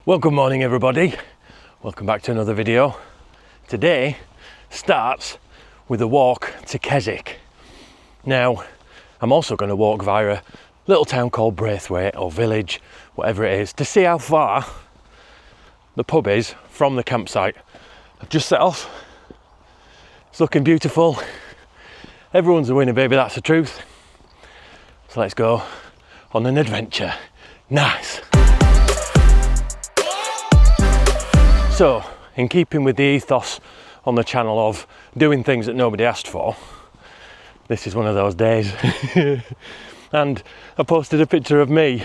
Well, good morning everybody. Welcome back to another video. Today starts with a walk to Keswick. Now, I'm also going to walk via a little town called Braithwaite or village, whatever it is, to see how far the pub is from the campsite. I've just set off. It's looking beautiful. Everyone's a winner, baby, that's the truth. So let's go on an adventure. Nice. So, in keeping with the ethos on the channel of doing things that nobody asked for, this is one of those days. And I posted a picture of me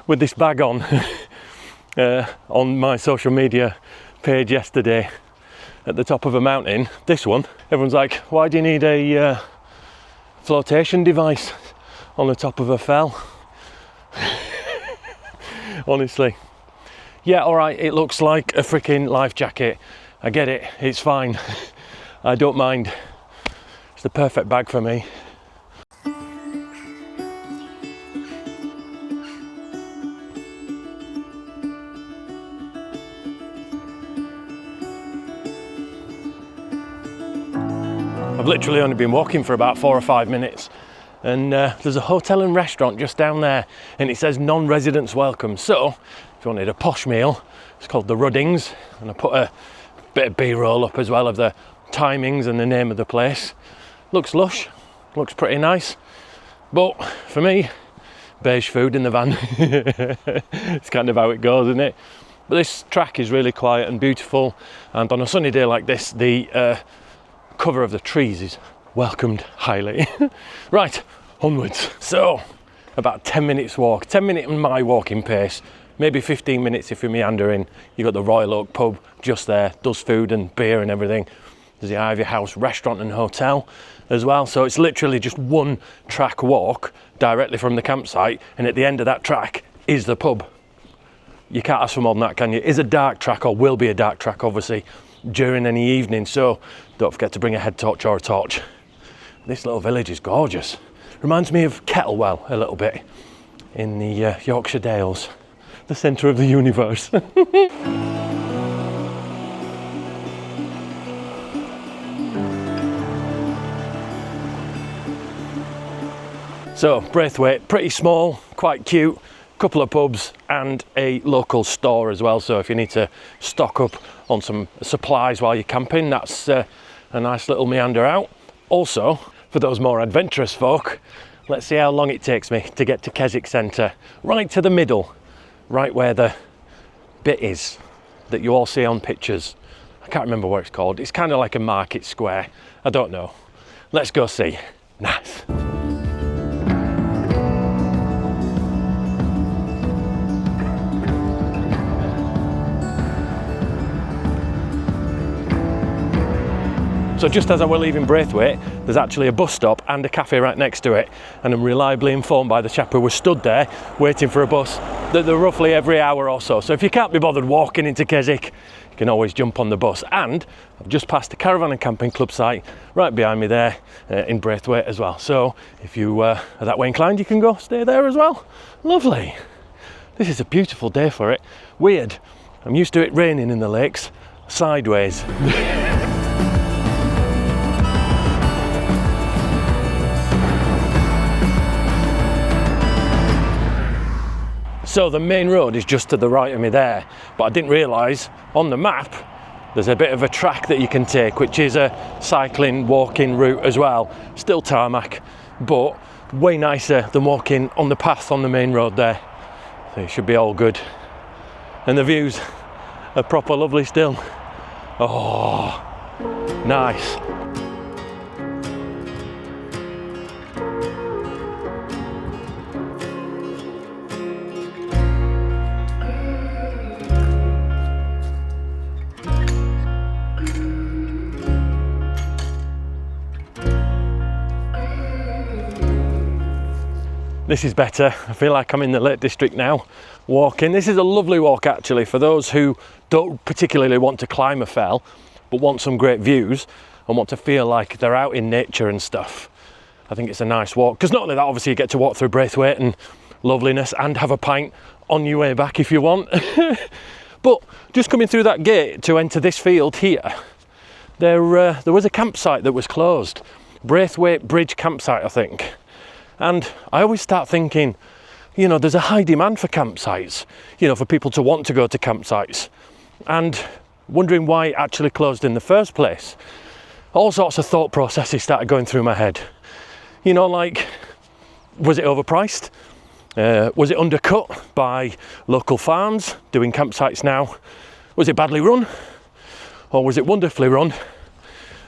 with this bag on my social media page yesterday at the top of a mountain. This one, everyone's like, why do you need a flotation device on the top of a fell? Honestly. Yeah, all right, it looks like a freaking life jacket. I get it, it's fine. I don't mind. It's the perfect bag for me. I've literally only been walking for about 4 or 5 minutes. And there's a hotel and restaurant just down there and it says non-residents welcome. So if you wanted a posh meal, it's called the Ruddings, and I put a bit of B-roll up as well of the timings and the name of the place. Looks lush, looks pretty nice, but for me, beige food in the van. It's kind of how it goes, isn't it? But this track is really quiet and beautiful, and on a sunny day like this, the cover of the trees is welcomed highly. Right, onwards. So, about 10 minutes walk, 10 minutes in my walking pace, maybe 15 minutes if you're meandering. You've got the Royal Oak pub just there, does food and beer and everything. There's the Ivy House restaurant and hotel as well. So it's literally just one track walk directly from the campsite, and at the end of that track is the pub. You can't ask for more than that, can you? It is a dark track, or will be a dark track obviously, during any evening, so don't forget to bring a head torch or a torch. This little village is gorgeous. Reminds me of Kettlewell a little bit in the Yorkshire Dales, the centre of the universe. So Braithwaite, pretty small, quite cute, couple of pubs and a local store as well. So if you need to stock up on some supplies while you're camping, that's a nice little meander out. Also, for those more adventurous folk, let's see how long it takes me to get to Keswick Centre. Right to the middle, right where the bit is that you all see on pictures. I can't remember what it's called. It's kind of like a market square. I don't know. Let's go see. Nice. So just as I were leaving Braithwaite, there's actually a bus stop and a cafe right next to it, and I'm reliably informed by the chap who was stood there waiting for a bus that they're roughly every hour or so. So if you can't be bothered walking into Keswick, you can always jump on the bus. And I've just passed the caravan and camping club site right behind me there in Braithwaite as well. So if you are that way inclined, you can go stay there as well. Lovely. This is a beautiful day for it. Weird. I'm used to it raining in the lakes sideways. So the main road is just to the right of me there, but I didn't realise on the map there's a bit of a track that you can take, which is a cycling, walking route as well. Still tarmac, but way nicer than walking on the path on the main road there. So it should be all good. And the views are proper lovely still. Oh, nice. This is better. I feel like I'm in the Lake District now, walking. This is a lovely walk actually for those who don't particularly want to climb a fell, but want some great views and want to feel like they're out in nature and stuff. I think it's a nice walk, because not only that, obviously you get to walk through Braithwaite and loveliness and have a pint on your way back if you want. But just coming through that gate to enter this field here, there was a campsite that was closed. Braithwaite Bridge campsite, I think. And I always start thinking, you know, there's a high demand for campsites, you know, for people to want to go to campsites, and wondering why it actually closed in the first place. All sorts of thought processes started going through my head. You know, like, was it overpriced? Was it undercut by local farms doing campsites now? Was it badly run? Or was it wonderfully run,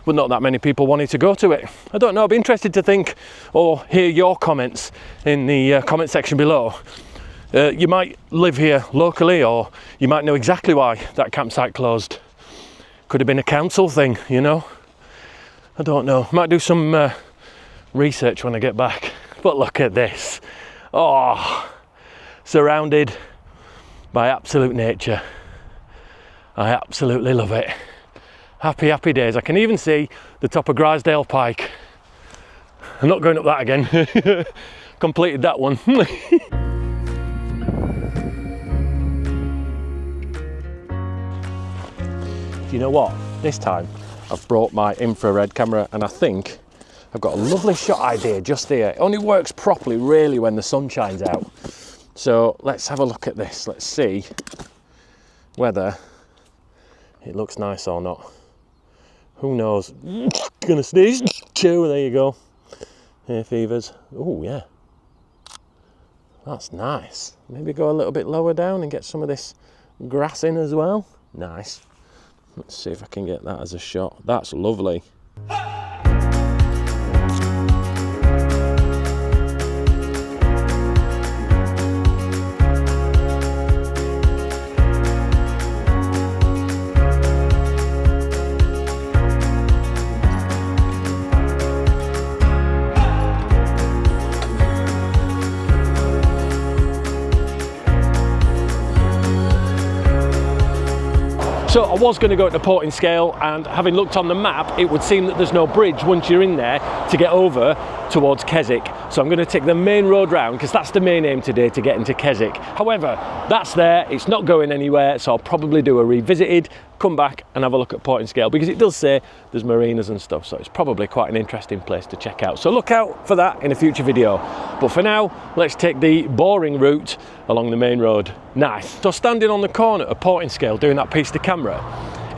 but not that many people wanted to go to it? I don't know. I'd be interested to think or hear your comments in the comment section below. You might live here locally, or you might know exactly why that campsite closed. Could have been a council thing, you know. I don't know. Might do some research when I get back. But look at this. Oh, surrounded by absolute nature. I absolutely love it. Happy, happy days. I can even see the top of Grisdale Pike. I'm not going up that again. Completed that one. Do you know what? This time I've brought my infrared camera, and I think I've got a lovely shot idea just here. It only works properly really when the sun shines out. So let's have a look at this. Let's see whether it looks nice or not. Who knows? Gonna sneeze. Chew, there you go. Hay fevers. Oh yeah. That's nice. Maybe go a little bit lower down and get some of this grass in as well. Nice. Let's see if I can get that as a shot. That's lovely. So I was going to go to Portinscale, and having looked on the map, it would seem that there's no bridge once you're in there to get over towards Keswick. So I'm going to take the main road round, because that's the main aim today, to get into Keswick. However, that's there, it's not going anywhere, so I'll probably do a revisited, come back and have a look at Portinscale, because it does say there's marinas and stuff, so it's probably quite an interesting place to check out. So look out for that in a future video. But for now, let's take the boring route along the main road. Nice. So standing on the corner of Portinscale doing that piece to camera,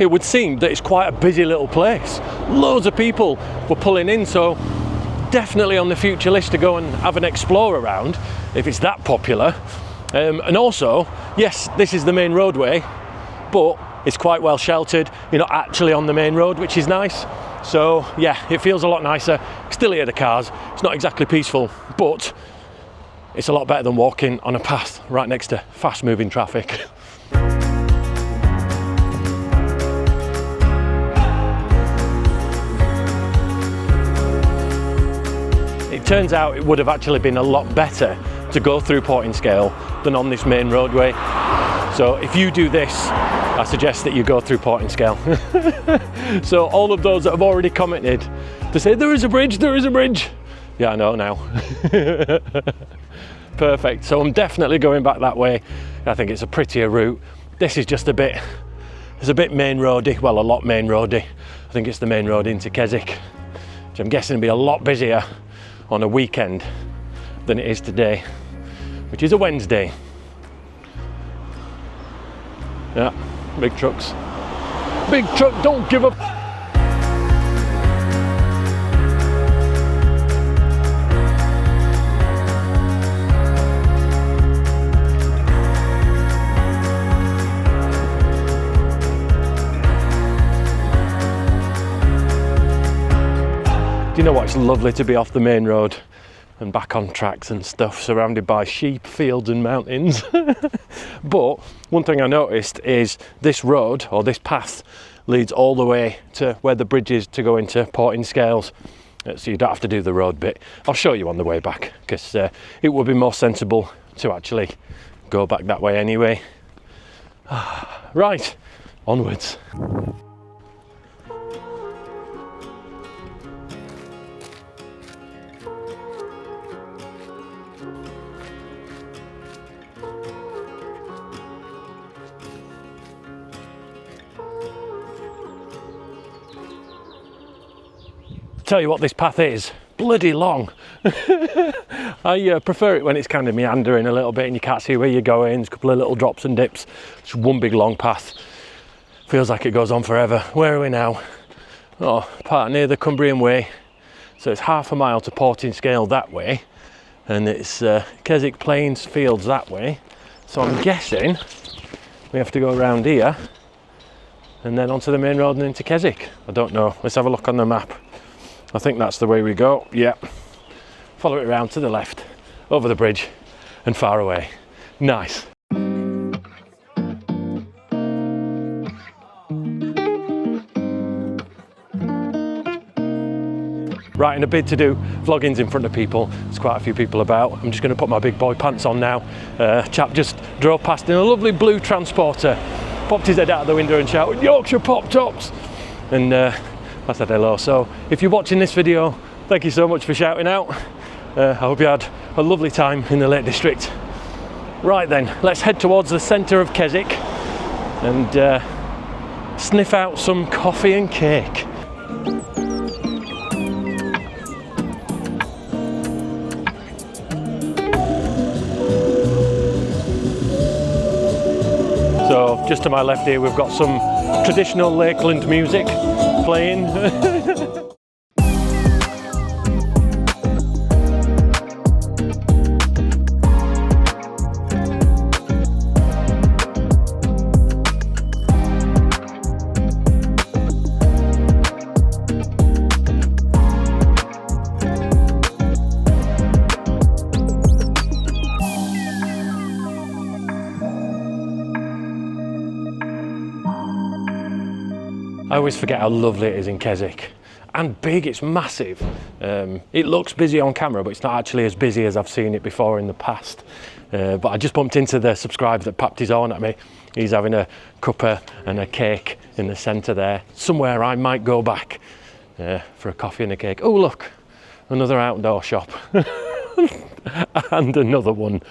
it would seem that it's quite a busy little place. Loads of people were pulling in, so definitely on the future list to go and have an explore around if it's that popular. And also, yes, this is the main roadway, but it's quite well sheltered. You're not actually on the main road, which is nice. So yeah, it feels a lot nicer. Still hear the cars. It's not exactly peaceful, but it's a lot better than walking on a path right next to fast moving traffic. It turns out it would have actually been a lot better to go through Portinscale than on this main roadway. So if you do this, I suggest that you go through Portinscale. So all of those that have already commented to say there is a bridge, there is a bridge. Yeah, I know now. Perfect. So I'm definitely going back that way. I think it's a prettier route. This is just a bit, it's a bit main roady, well, a lot main roady. I think it's the main road into Keswick, which I'm guessing will be a lot busier on a weekend than it is today, which is a Wednesday. Yeah, big trucks. Big truck, don't give up. Do you know what? It's lovely to be off the main road and back on tracks and stuff, surrounded by sheep, fields and mountains. But one thing I noticed is this road, or this path, leads all the way to where the bridge is to go into Portinscale. So you don't have to do the road bit. I'll show you on the way back, because it would be more sensible to actually go back that way anyway. Right, onwards. Tell you what, this path is bloody long. I prefer it when it's kind of meandering a little bit and you can't see where you're going. There's a couple of little drops and dips. It's one big long path. Feels like it goes on forever. Where are we now? Oh, part near the Cumbrian Way. So it's half a mile to Portinscale that way, and it's Keswick Plains Fields that way. So I'm guessing we have to go around here and then onto the main road and into Keswick. I don't know. Let's have a look on the map. I think that's the way we go. Yeah. Follow it around to the left, over the bridge and far away. Nice. Right, in a bid to do vloggings in front of people, there's quite a few people about. I'm just going to put my big boy pants on now. Chap just drove past in a lovely blue transporter, popped his head out of the window and shouted, "Yorkshire Pop Tops!" And I said hello. So if you're watching this video, thank you so much for shouting out. I hope you had a lovely time in the Lake District. Right then, let's head towards the centre of Keswick and sniff out some coffee and cake. So just to my left here, we've got some traditional Lakeland music playing. I always forget how lovely it is in Keswick. And big, it's massive. It looks busy on camera, but it's not actually as busy as I've seen it before in the past. But I just bumped into the subscriber that popped his horn at me. He's having a cuppa and a cake in the centre there. Somewhere I might go back for a coffee and a cake. Oh look, another outdoor shop. And another one.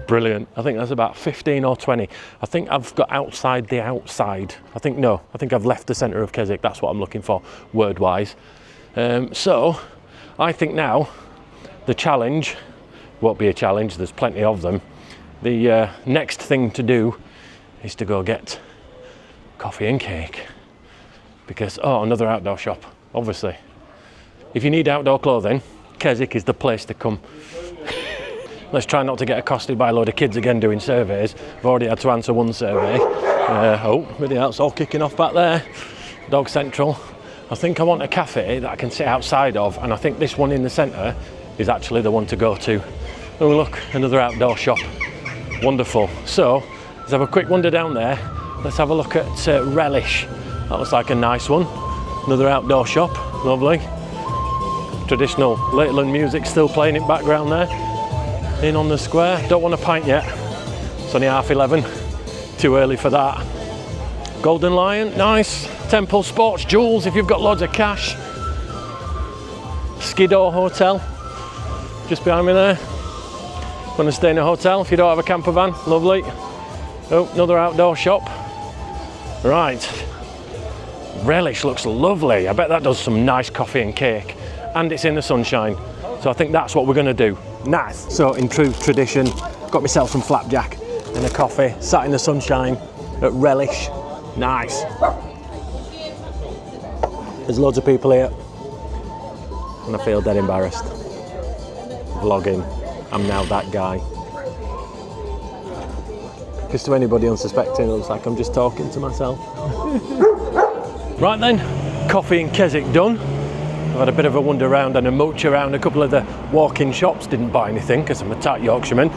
Brilliant. I think that's about 15 or 20. I think I've got outside the outside. I think I've left the centre of Keswick. That's what I'm looking for, word-wise. So I think now the challenge won't be a challenge. There's plenty of them. The next thing to do is to go get coffee and cake. Because, another outdoor shop, obviously. If you need outdoor clothing, Keswick is the place to come. Let's try not to get accosted by a load of kids again doing surveys. I've already had to answer one survey. Really, that's all kicking off back there. Dog Central. I think I want a cafe that I can sit outside of, and I think this one in the centre is actually the one to go to. Oh look, another outdoor shop. Wonderful. So, let's have a quick wander down there. Let's have a look at Relish. That looks like a nice one. Another outdoor shop. Lovely. Traditional Lakeland music still playing in background there. In on the square. Don't want a pint yet. It's only 11:30. Too early for that. Golden Lion, nice. Temple Sports Jewels if you've got loads of cash. Skiddaw Hotel, just behind me there. Want to stay in a hotel if you don't have a camper van? Lovely. Oh, another outdoor shop. Right. Relish looks lovely. I bet that does some nice coffee and cake. And it's in the sunshine. So I think that's what we're going to do. Nice. So in true tradition, got myself some flapjack and a coffee, sat in the sunshine at Relish. Nice. There's loads of people here and I feel dead embarrassed. Vlogging, I'm now that guy. Because to anybody unsuspecting, it looks like I'm just talking to myself. Right then, coffee in Keswick done. I've had a bit of a wander around and a mooch around a couple of the walk-in shops. Didn't buy anything because I'm a tight Yorkshireman.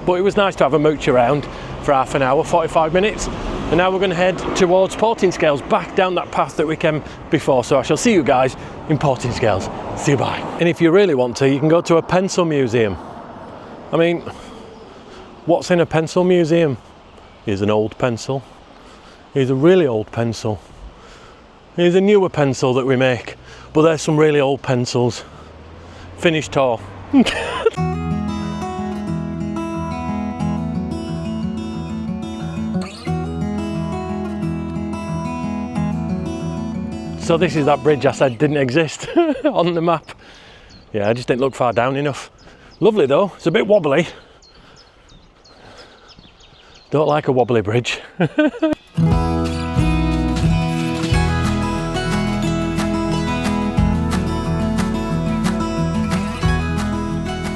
But it was nice to have a mooch around for half an hour, 45 minutes. And now we're going to head towards Portinscales, back down that path that we came before. So I shall see you guys in Portinscales. See you bye. And if you really want to, you can go to a pencil museum. I mean, what's in a pencil museum? Here's an old pencil. Here's a really old pencil. Here's a newer pencil that we make. But there's some really old pencils. Finished tour. So this is that bridge I said didn't exist on the map. Yeah, I just didn't look far down enough. Lovely though, it's a bit wobbly. Don't like a wobbly bridge.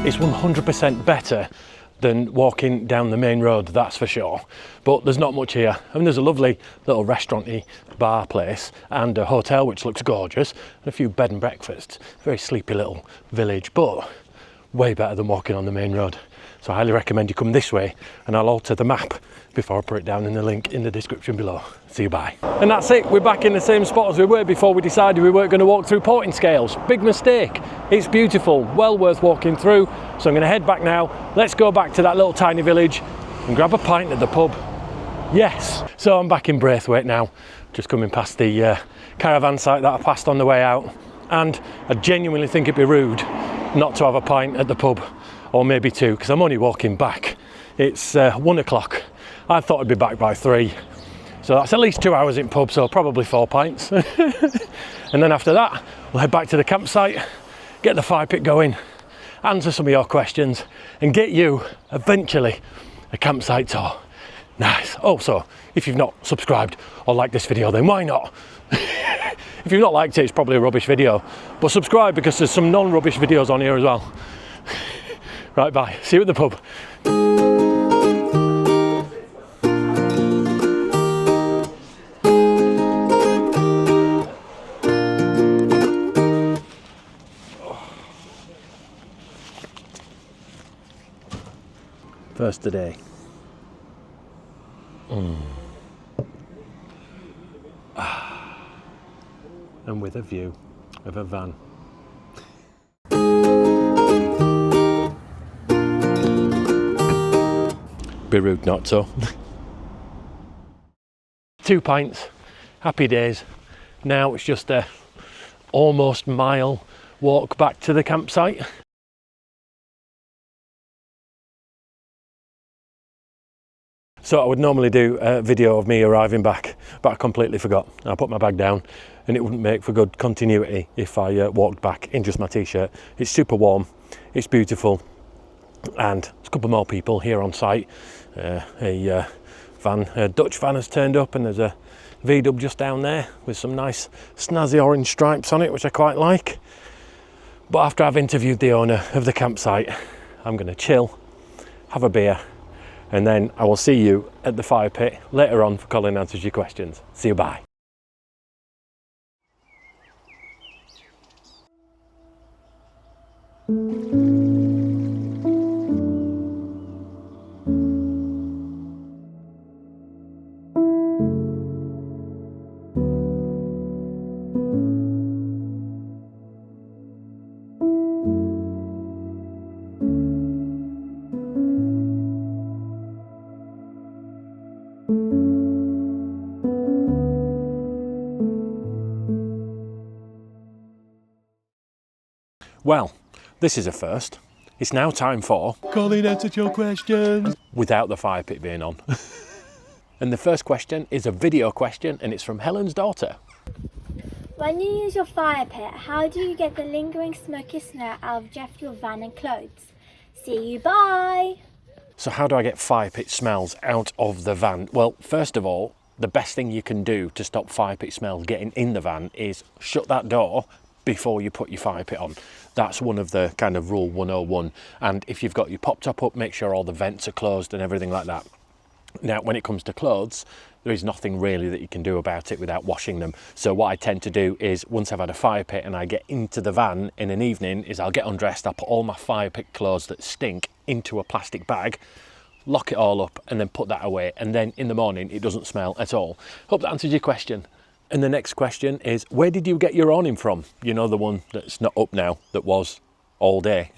It's 100% better than walking down the main road, that's for sure. But there's not much here. I mean, there's a lovely little restaurant-y bar place and a hotel which looks gorgeous, and a few bed and breakfasts. Very sleepy little village, but way better than walking on the main road. So I highly recommend you come this way, and I'll alter the map before I put it down in the link in the description below. See you, bye. And that's it, we're back in the same spot as we were before we decided we weren't going to walk through Porting Scales. Big mistake. It's beautiful, well worth walking through. So I'm going to head back now. Let's go back to that little tiny village and grab a pint at the pub. Yes. So I'm back in Braithwaite now, just coming past the caravan site that I passed on the way out. And I genuinely think it'd be rude not to have a pint at the pub, or maybe two, because I'm only walking back. It's 1 o'clock. I thought I'd be back by 3. So that's at least 2 hours in pub, so probably 4 pints. And then after that, we'll head back to the campsite, get the fire pit going, answer some of your questions, and get you, eventually, a campsite tour. Nice. Also, if you've not subscribed or liked this video, then why not? If you've not liked it, it's probably a rubbish video. But subscribe, because there's some non-rubbish videos on here as well. Right, bye. See you at the pub. First today. And with a view of a van. Be rude not to. 2 pints, happy days. Now it's just a almost mile walk back to the campsite. So I would normally do a video of me arriving back, but I completely forgot. I put my bag down, and it wouldn't make for good continuity if I walked back in just my t-shirt. It's super warm, it's beautiful, and there's a couple more people here on site. A Dutch van has turned up, and there's a V-dub just down there with some nice snazzy orange stripes on it, which I quite like. But after I've interviewed the owner of the campsite, I'm going to chill, have a beer, and then I will see you at the fire pit later on for Colin answers your questions. See you, bye. Well, this is a first. It's now time for Colin answered your questions without the fire pit being on. And the first question is a video question, and it's from Helen's daughter. When you use your fire pit, how do you get the lingering smoky smell out of Jeff, your van and clothes? See you, bye! So how do I get fire pit smells out of the van? Well, first of all, the best thing you can do to stop fire pit smells getting in the van is shut that door before you put your fire pit on. That's one of the kind of rule 101. And if you've got your pop top up, make sure all the vents are closed and everything like that. Now, when it comes to clothes, there is nothing really that you can do about it without washing them. So what I tend to do is, once I've had a fire pit and I get into the van in an evening, is I'll get undressed, I'll put all my fire pit clothes that stink into a plastic bag, lock it all up, and then put that away. And then in the morning, it doesn't smell at all. Hope that answers your question. And the next question is, where did you get your awning from? You know, the one that's not up now, that was all day.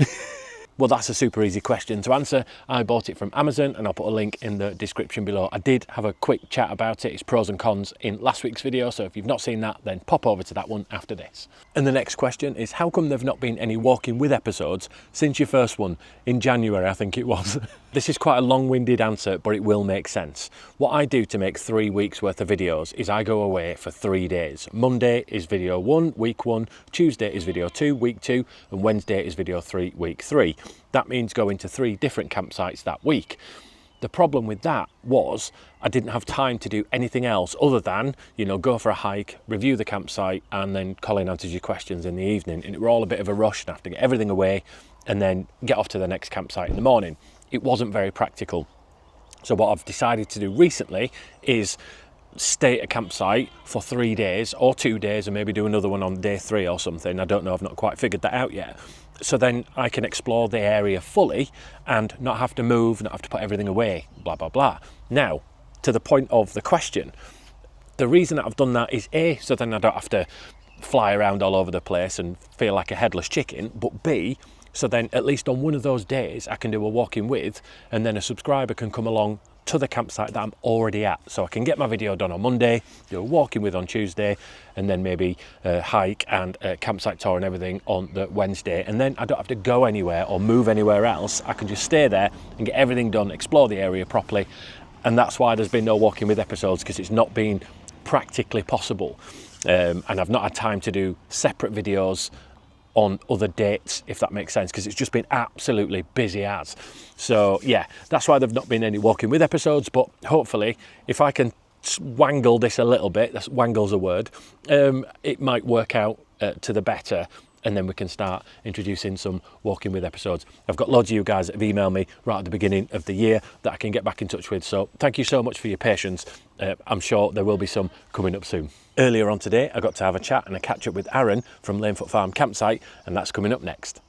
Well, that's a super easy question to answer. I bought it from Amazon and I'll put a link in the description below. I did have a quick chat about it, its pros and cons, in last week's video, so if you've not seen that, then pop over to that one after this. And the next question is, how come there've not been any walking with episodes since your first one in January, I think it was? This is quite a long-winded answer, but it will make sense. What I do to make 3 weeks worth of videos is I go away for 3 days. Monday is video 1, week 1, Tuesday is video 2, week 2, and Wednesday is video 3, week 3. That means going to 3 different campsites that week. The problem with that was I didn't have time to do anything else other than, you know, go for a hike, review the campsite, and then Colin answers your questions in the evening. And it were all a bit of a rush and I have to get everything away and then get off to the next campsite in the morning. It wasn't very practical. So what I've decided to do recently is stay at a campsite for 3 days or 2 days and maybe do another one on day 3 or something. I don't know, I've not quite figured that out yet. So then I can explore the area fully and not have to move, not have to put everything away, blah, blah, blah. Now, to the point of the question, the reason that I've done that is A, so then I don't have to fly around all over the place and feel like a headless chicken, but B, so then at least on one of those days I can do a walking with, and then a subscriber can come along to the campsite that I'm already at. So I can get my video done on Monday, do a walking with on Tuesday, and then maybe a hike and a campsite tour and everything on the Wednesday. And then I don't have to go anywhere or move anywhere else. I can just stay there and get everything done, explore the area properly. And that's why there's been no walking with episodes, because it's not been practically possible. And I've not had time to do separate videos on other dates, if that makes sense, because it's just been absolutely busy as. So yeah, that's why there've not been any walking with episodes, but hopefully if I can wangle this a little bit, that's wangle's a word, it might work out to the better, and then we can start introducing some walking with episodes. I've got loads of you guys that have emailed me right at the beginning of the year that I can get back in touch with, so thank you so much for your patience. I'm sure there will be some coming up soon. Earlier on today, I got to have a chat and a catch up with Aaron from Lanefoot Farm Campsite, and that's coming up next.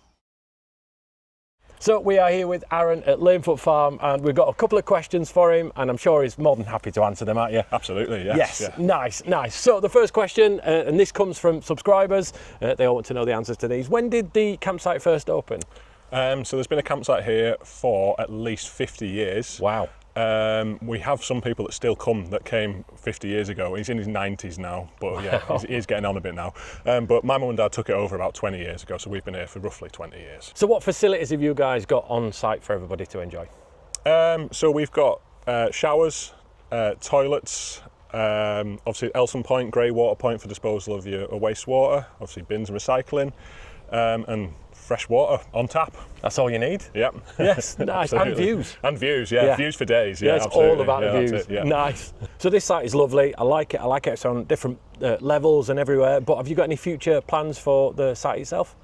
So we are here with Aaron at Lanefoot Farm, and we've got a couple of questions for him, and I'm sure he's more than happy to answer them, aren't you? Absolutely, yes. Yes, yeah. nice. So the first question, and this comes from subscribers, they all want to know the answers to these. When did the campsite first open? So there's been a campsite here for at least 50 years. Wow. We have some people that still come that came 50 years ago. He's in his 90s now, but yeah, he's getting on a bit now. But my mum and dad took it over about 20 years ago, so we've been here for roughly 20 years. So what facilities have you guys got on site for everybody to enjoy? So we've got showers, toilets, obviously Elson Point, grey water point for disposal of your wastewater, obviously bins and recycling, and fresh water on tap. That's all you need? Yep. Yes, nice. And views. And views, yeah. Views for days. Yeah, it's all about yeah, the views. it, yeah. Nice. So this site is lovely. I like it. It's on different levels and everywhere. But have you got any future plans for the site itself?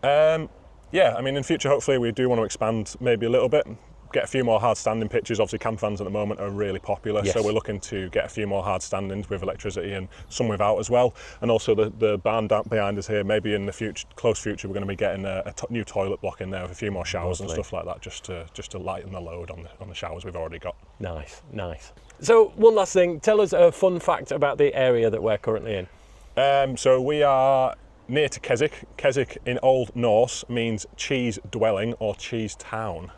Yeah, I mean, in future, hopefully, we do want to expand maybe a little bit. Get a few more hard standing pitches. Obviously camp fans at the moment are really popular, yes. So we're looking to get a few more hard standings with electricity and some without as well. And also the barn down behind us here, maybe in the future, close future, we're going to be getting a new toilet block in there with a few more showers and stuff like that, just to lighten the load on the showers we've already got. Nice. So one last thing, tell us a fun fact about the area that we're currently in. So we are near to Keswick. Keswick in Old Norse means cheese dwelling or cheese town.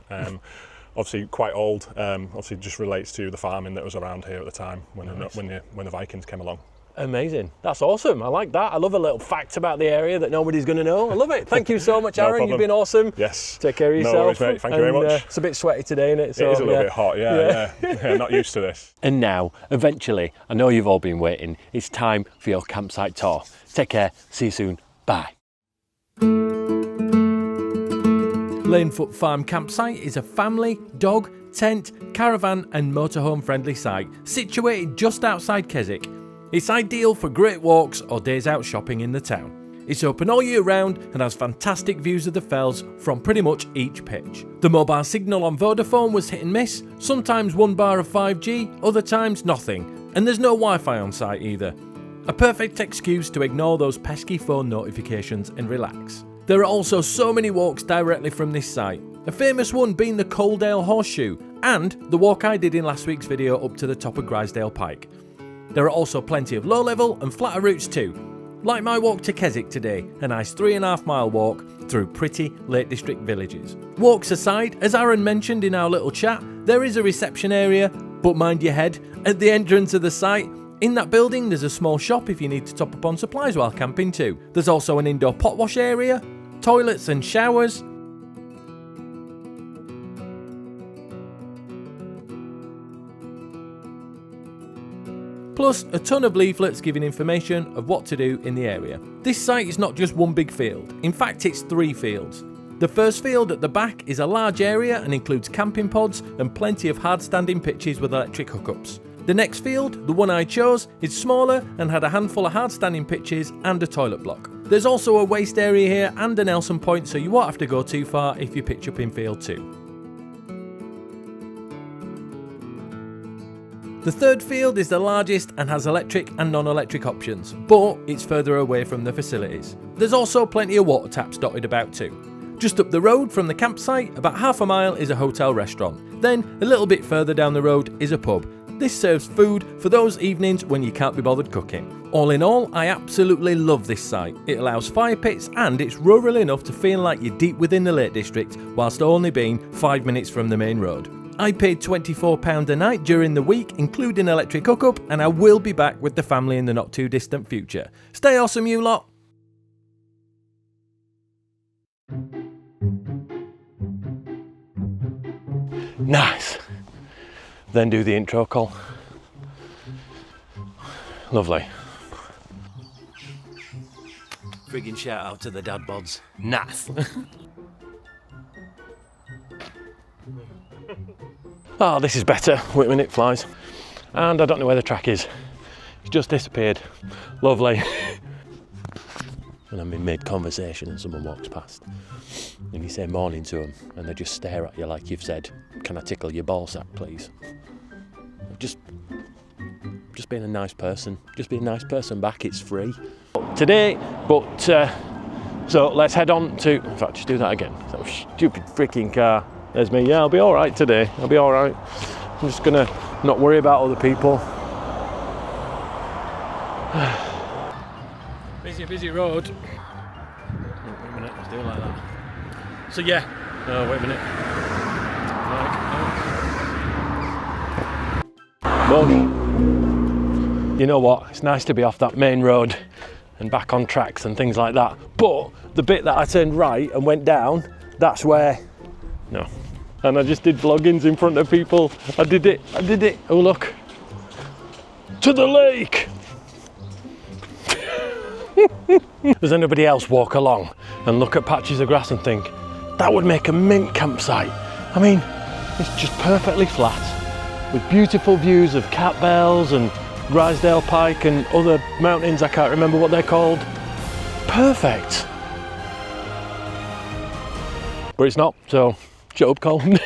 Obviously quite old, obviously just relates to the farming that was around here at the time when the Vikings came along. Amazing. That's awesome. I like that. I love a little fact about the area that nobody's going to know. I love it. Thank you so much, Aaron. You've been awesome. Yes. Take care of yourself. No worries, mate. Thank you very much. It's a bit sweaty today, isn't it? So, it is a little bit hot, yeah. Not used to this. And now, eventually, I know you've all been waiting. It's time for your campsite tour. Take care. See you soon. Bye. Lanefoot Farm Campsite is a family, dog, tent, caravan and motorhome friendly site situated just outside Keswick. It's ideal for great walks or days out shopping in the town. It's open all year round and has fantastic views of the fells from pretty much each pitch. The mobile signal on Vodafone was hit and miss, sometimes 1 bar of 5G, other times nothing, and there's no Wi-Fi on site either. A perfect excuse to ignore those pesky phone notifications and relax. There are also so many walks directly from this site, a famous one being the Coaldale Horseshoe and the walk I did in last week's video up to the top of Grisdale Pike. There are also plenty of low level and flatter routes too. Like my walk to Keswick today, a nice 3.5 mile walk through pretty Lake District villages. Walks aside, as Aaron mentioned in our little chat, there is a reception area, but mind your head, at the entrance of the site, in that building there's a small shop if you need to top up on supplies while camping too. There's also an indoor pot wash area, toilets and showers. Plus a ton of leaflets giving information of what to do in the area. This site is not just one big field, in fact it's 3 fields. The first field at the back is a large area and includes camping pods and plenty of hard standing pitches with electric hookups. The next field, the one I chose, is smaller and had a handful of hard standing pitches and a toilet block. There's also a waste area here and a Nelson point, so you won't have to go too far if you pitch up in field 2. The third field is the largest and has electric and non-electric options, but it's further away from the facilities. There's also plenty of water taps dotted about too. Just up the road from the campsite, about half a mile, is a hotel restaurant. Then, a little bit further down the road is a pub. This serves food for those evenings when you can't be bothered cooking. All in all, I absolutely love this site. It allows fire pits and it's rural enough to feel like you're deep within the Lake District whilst only being 5 minutes from the main road. I paid £24 a night during the week, including electric hookup, and I will be back with the family in the not too distant future. Stay awesome, you lot! Nice. Then do the intro call. Lovely. Friggin' shout out to the dad bods. Nice. Oh, this is better. Wait a minute, flies. And I don't know where the track is. It's just disappeared. Lovely. And I'm in mid-conversation and someone walks past. And you say morning to them and they just stare at you like you've said, "Can I tickle your ball sack, please?" Just being a nice person. Just be a nice person back, it's free. Today, so let's head on to, in fact, just do that again. That stupid freaking car. There's me. Yeah, I'll be all right today. I'll be all right. I'm just gonna not worry about other people. Busy road. Oh, wait a minute, let's do it like that. So yeah, oh, wait a minute. Well, you know what? It's nice to be off that main road and back on tracks and things like that. But the bit that I turned right and went down, that's where, no. And I just did vloggings in front of people. I did it. Oh look. To the lake. Does anybody else walk along and look at patches of grass and think, that would make a mint campsite? I mean, it's just perfectly flat with beautiful views of Cat Bells and Grisdale Pike and other mountains, I can't remember what they're called. Perfect. But it's not, so shut up, Colin.